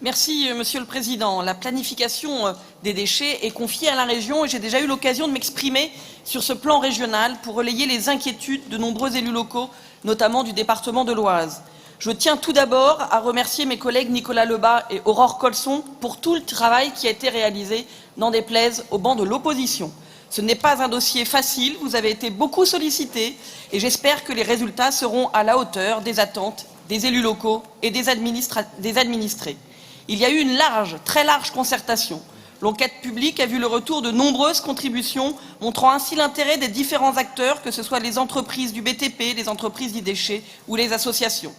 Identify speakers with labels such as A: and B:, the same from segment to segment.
A: Merci, Monsieur le Président. La planification des déchets est confiée à la région et j'ai déjà eu l'occasion de m'exprimer sur ce plan régional pour relayer les inquiétudes de nombreux élus locaux, notamment du département de l'Oise. Je tiens tout d'abord à remercier mes collègues Nicolas Lebas et Aurore Colson pour tout le travail qui a été réalisé, n'en déplaise aux bancs de l'opposition. Ce n'est pas un dossier facile, vous avez été beaucoup sollicités et j'espère que les résultats seront à la hauteur des attentes des élus locaux et des administrés. Il y a eu une très large concertation. L'enquête publique a vu le retour de nombreuses contributions, montrant ainsi l'intérêt des différents acteurs, que ce soit les entreprises du BTP, les entreprises d'e-déchets ou les associations.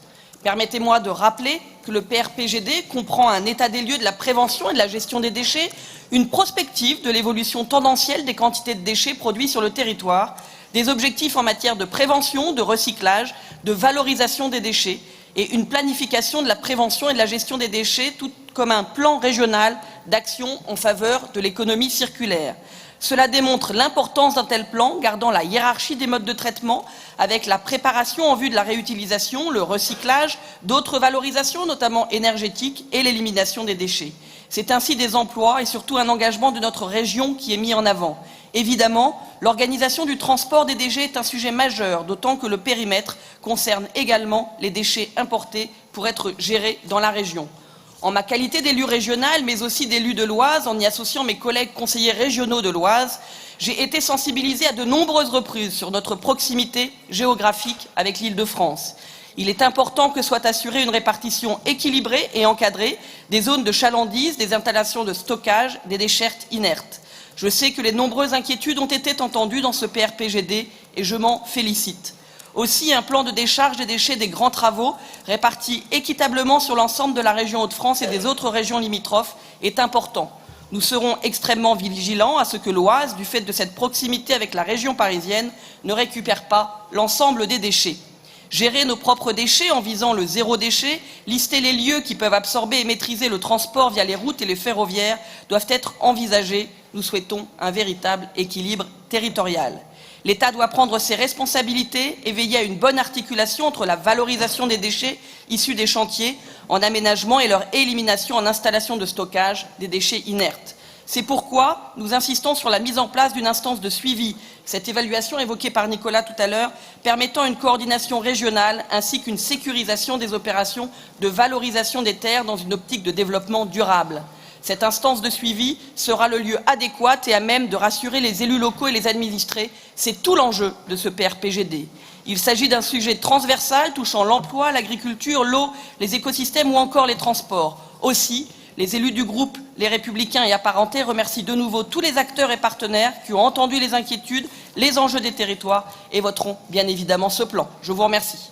A: Permettez-moi de rappeler que le PRPGD comprend un état des lieux de la prévention et de la gestion des déchets, une prospective de l'évolution tendancielle des quantités de déchets produits sur le territoire, des objectifs en matière de prévention, de recyclage, de valorisation des déchets et une planification de la prévention et de la gestion des déchets, tout comme un plan régional d'action en faveur de l'économie circulaire. Cela démontre l'importance d'un tel plan, gardant la hiérarchie des modes de traitement, avec la préparation en vue de la réutilisation, le recyclage, d'autres valorisations, notamment énergétiques, et l'élimination des déchets. C'est ainsi des emplois et surtout un engagement de notre région qui est mis en avant. Évidemment, l'organisation du transport des déchets est un sujet majeur, d'autant que le périmètre concerne également les déchets importés pour être gérés dans la région. En ma qualité d'élu régional, mais aussi d'élu de l'Oise, en y associant mes collègues conseillers régionaux de l'Oise, j'ai été sensibilisée à de nombreuses reprises sur notre proximité géographique avec l'Île-de-France. Il est important que soit assurée une répartition équilibrée et encadrée des zones de chalandise, des installations de stockage, des déchets inertes. Je sais que les nombreuses inquiétudes ont été entendues dans ce PRPGD et je m'en félicite. Aussi, un plan de décharge des déchets des grands travaux, réparti équitablement sur l'ensemble de la région Hauts-de-France et des autres régions limitrophes, est important. Nous serons extrêmement vigilants à ce que l'Oise, du fait de cette proximité avec la région parisienne, ne récupère pas l'ensemble des déchets. Gérer nos propres déchets en visant le zéro déchet, lister les lieux qui peuvent absorber et maîtriser le transport via les routes et les ferroviaires doivent être envisagés. Nous souhaitons un véritable équilibre territorial. L'État doit prendre ses responsabilités et veiller à une bonne articulation entre la valorisation des déchets issus des chantiers en aménagement et leur élimination en installation de stockage des déchets inertes. C'est pourquoi nous insistons sur la mise en place d'une instance de suivi, cette évaluation évoquée par Nicolas tout à l'heure, permettant une coordination régionale ainsi qu'une sécurisation des opérations de valorisation des terres dans une optique de développement durable. Cette instance de suivi sera le lieu adéquat et à même de rassurer les élus locaux et les administrés. C'est tout l'enjeu de ce PRPGD. Il s'agit d'un sujet transversal touchant l'emploi, l'agriculture, l'eau, les écosystèmes ou encore les transports. Aussi, les élus du groupe Les Républicains et apparentés remercient de nouveau tous les acteurs et partenaires qui ont entendu les inquiétudes, les enjeux des territoires et voteront bien évidemment ce plan. Je vous remercie.